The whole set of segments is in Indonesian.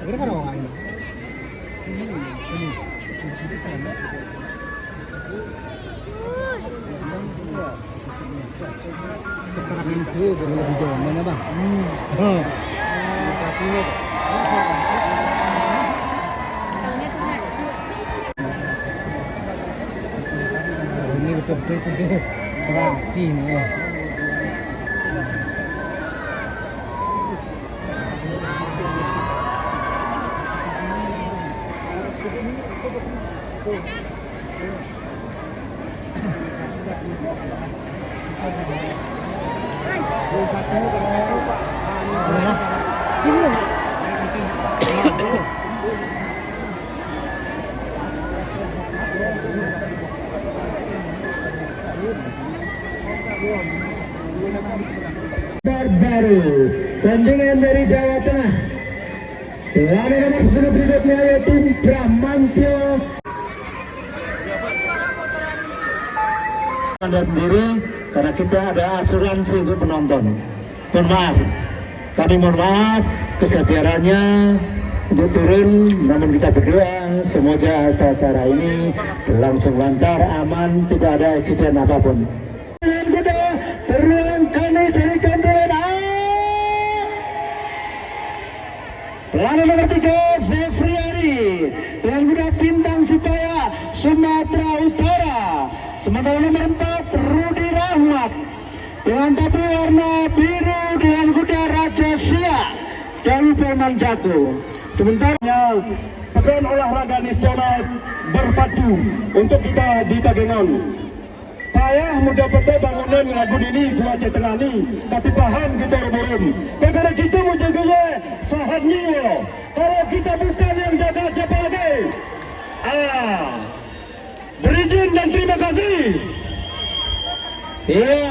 Akhirnya kan orang lain. Sekarang ini lebih jauh mana bang? Ini betul-betul rapi nih. Baru tandingan dari Jawa Tengah. Lalu nomor 10 berikutnya yaitu Bramantio. Anda sendiri karena kita ada asuransi untuk penonton. Mohon maaf, kami mohon maaf kesadarannya untuk turun, namun kita berdoa semoga acara ini berlangsung lancar, aman, tidak ada insiden apapun. Dengan kuda berulang kali dari kantoran A. Lalu nomor 3 Zefriani dengan kuda Bintang Sipaya Sumatera Utara. Sementara nomor 4 Rudi Rahmat dengan topi warna biru dengan kuda Raja Siak dari Perman Jago. Sementara pekan olahraga nasional berpadu untuk kita di Tagengon. Saya muda pete bangunan lagu ini buat tengani, tapi paham kita rumurun. Karena kita mau jaga sahannya. Kalau kita bukan yang jaga siapa lagi? Berizin dan terima kasih.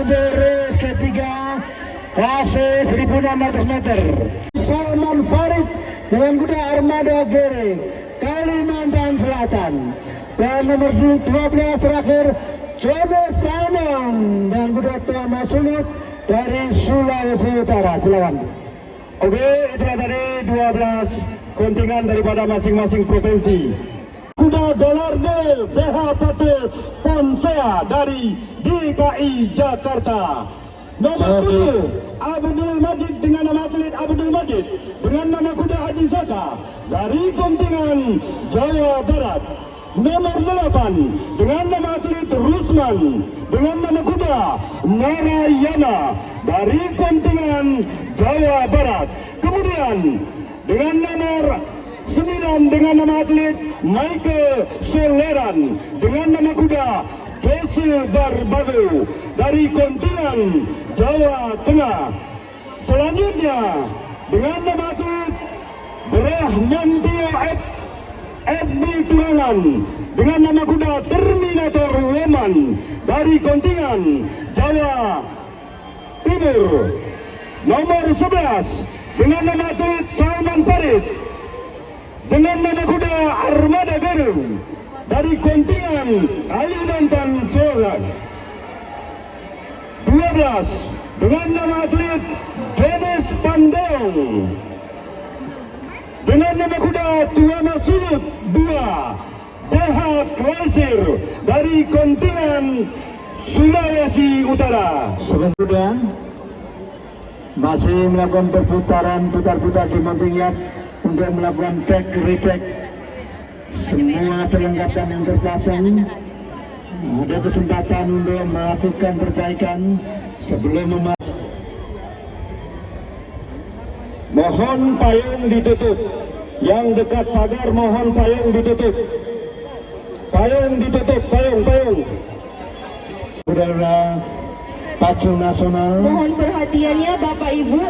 Untuk race ketiga klase 1600 meter. Salman Farid dengan kuda Armada Gere Kalimantan Selatan. Dan nomor 12 terakhir Jonas Salman dan kuda Tuama Sulit dari Sulawesi Utara. Silakan. Oke, itulah tadi 12 kontingen daripada masing-masing provinsi. Kuda Golardo BH Patil Ponsea dari DKI Jakarta. Nomor 7 Abdul Majid dengan nama atlet Abdul Majid dengan nama kuda Haji Zaka dari kontingen Jawa Barat. Nomor 8 dengan nama atlet Rusman dengan nama kuda Narayana dari kontingen Jawa Barat. Kemudian dengan nomor 9 dengan nama atlet Michael Soleran dengan nama kuda Jesse Barbago dari kontingen Jawa Tengah. Selanjutnya dengan nama atlet Brahmantio Ebni Turangan dengan nama kuda Terminator Leman dari kontingen Jawa Timur. Nomor 11 dengan nama atlet Salman Farid dengan nama kuda Armada Biru dari kontingen Kalimantan Selatan. 12 dengan nama atlet Dennis Pandong dengan nama kuda Tuama Sulut 2 DH Klasir dari kontingen Sulawesi Utara. Selanjutnya masih melakukan perputaran putar-putar di mounting yard untuk melakukan cek recek semua perlengkapan yang terpasang. Ada kesempatan untuk melakukan perbaikan sebelum mohon payung ditutup. Yang dekat pagar mohon payung ditutup. Payung ditutup, payung. Saudara Pacu Nasional. Mohon perhatiannya Bapak Ibu,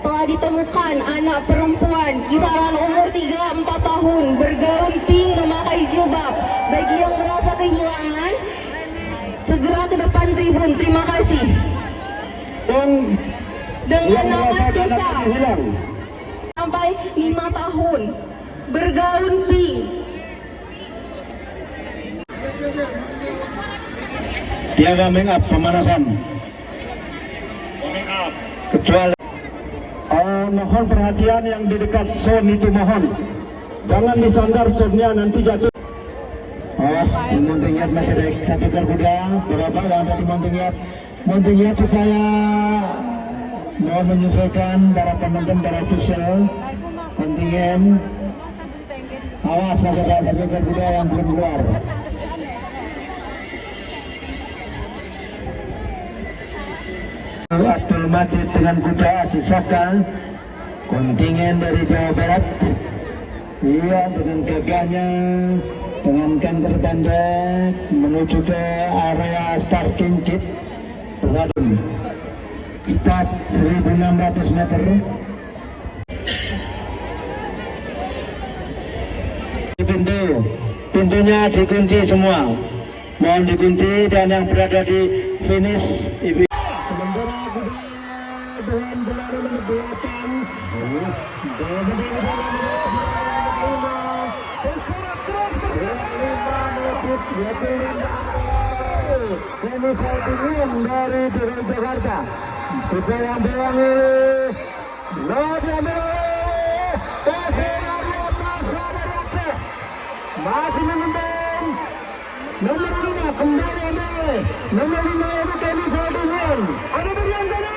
telah ditemukan anak perempuan kisaran umur 3-4 tahun bergaun pink memakai jilbab. Bagi yang merasa kehilangan, segera ke depan tribun. Terima kasih. Dan dengan nama hilang sampai 5 tahun bergaun pink. Dia coming up pemanasan. Kecuali mohon perhatian yang di dekat zone itu, mohon jangan disandar zone-nya, nanti jatuh. Montingnya masih ada satu kuda, berapa yang ada di Montingnya supaya mohon menyesuaikan para penonton, para official kontingen. Awas, masih ada satu kuda yang belum keluar. Abdul Majid dengan kuda Aji Saka, kontingen dari Jawa Barat. Iya, dengan gagahnya, dengan kantor pendek menuju ke area starting gate berada di 4.600 meter. Pintunya dikunci semua, mohon dikunci, dan yang berada di finish ibu. Sementara kuda dengan gelar nomor 8 ini dari DKI Jakarta. Dibayang-bayang masih memimpin nomor 5 kembali nomor 5 itu Kenny Ferdinand. Ada berian sana.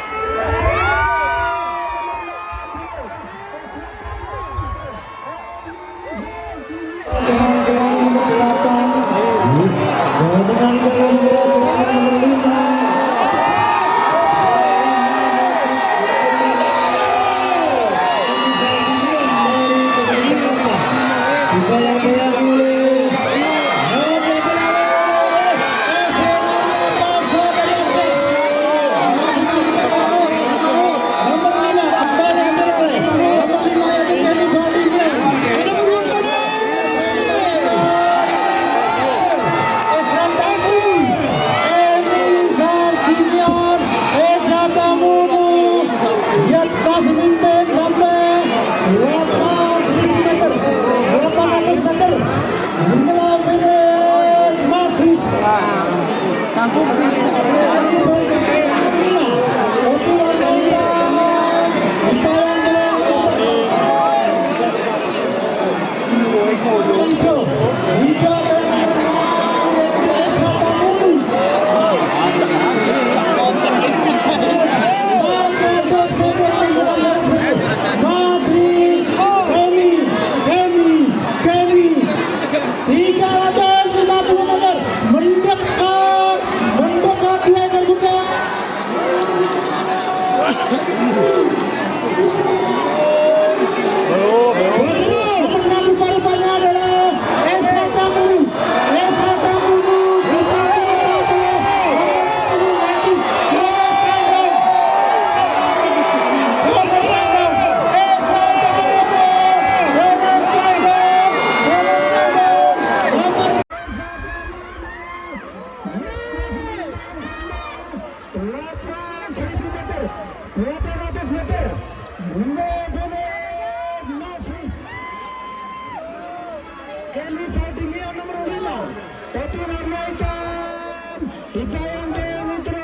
Kenny Ferdinand nomor 5, tapi warna hitam, dibayang-bayang itu,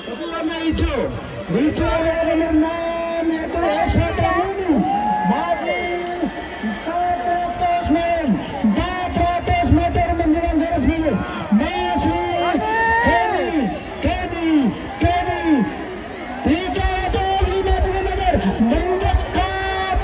tapi warna hijau adalah nomor 6, yaitu Esra Tamunu, masih 400 meter menjelang garis finish, masih Kenny 350 meter mendekat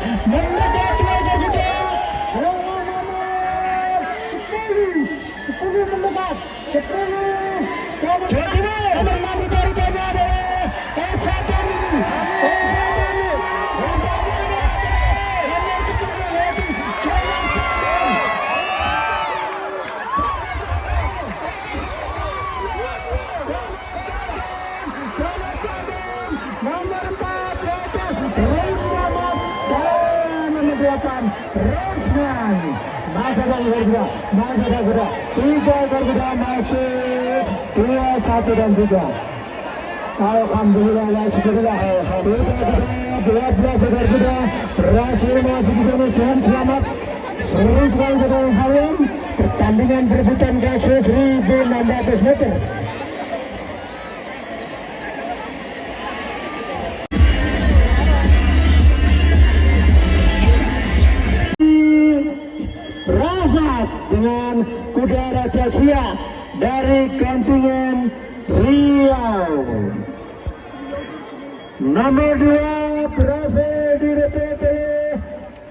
Masa Garuda 3 Garuda masih 2, 1 dan 3. Alhamdulillah, alhamdulillah. 12 Garuda berhasil masuk di finish dengan selamat. Seru sekali Saudara Halim. Pertandingan perebutan garis 1.600 meter. dengan kuda Raja Siak dari kontingen Riau. Nomor 2 berhasil direbut oleh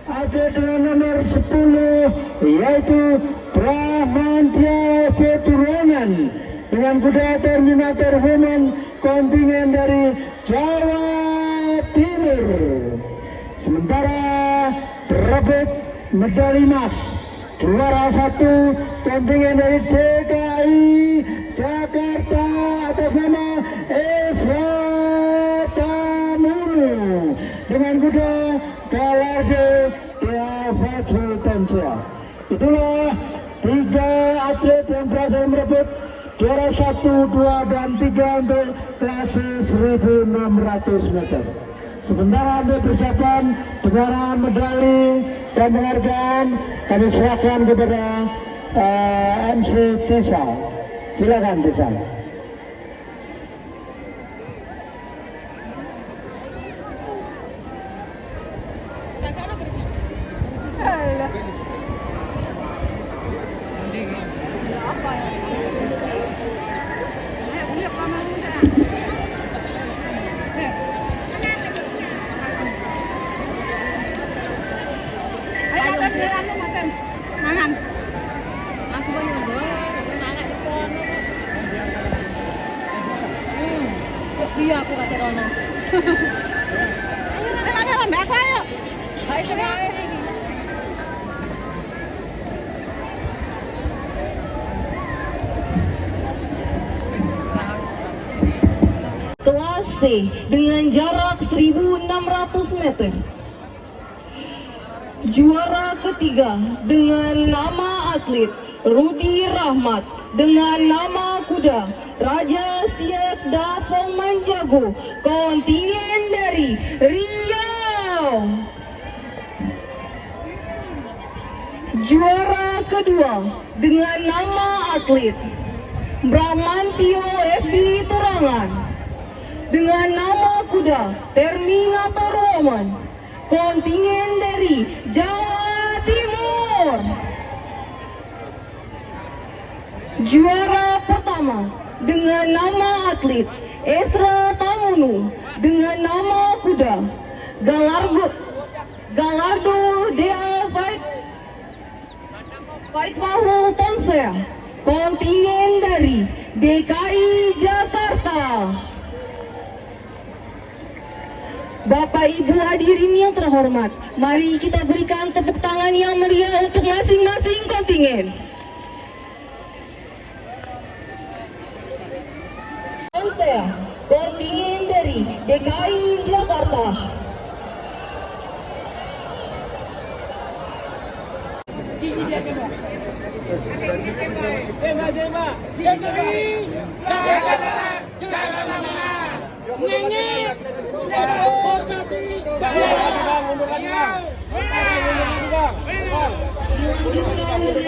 atlet dengan nomor 10 yaitu Bramantya Peturangan dengan kuda Terminator Woman kontingen dari Jawa Timur. Sementara berebut medali emas juara 1 kontingen dari DKI Jakarta atas nama Esra Tamunu dengan kuda Galardo David Wiltonsia. Itulah 3 atlet yang berhasil merebut juara 1, 2, dan 3 untuk klase 1600 meter. Sementara untuk persiapan penyerahan medali dan penghargaan kami serahkan kepada MC Tisa. Silakan Tisa. Mangan. Aku banyak banget. Iya aku kata Rono. Ayo mana lambe aku ayo. Ayo ke bae. Kelas C dengan jarak 1600 meter. Juara ketiga dengan nama atlet Rudi Rahmat dengan nama kuda Raja Siak Dapong Manjago kontingen dari Riau. Juara kedua dengan nama atlet Bramantio FB Turangan dengan nama kuda Terminator Woman kontingen dari Jawa Timur. Juara pertama dengan nama atlet Esra Tamunu dengan nama kuda Galardo Dea Fight Pahu Tonsea kontingen dari DKI Jakarta. Bapak Ibu hadirin yang terhormat, mari kita berikan tepuk tangan yang meriah untuk masing-masing kontingen. Tonsea, kontingen dari DKI Jakarta. Dilanjutkan dengan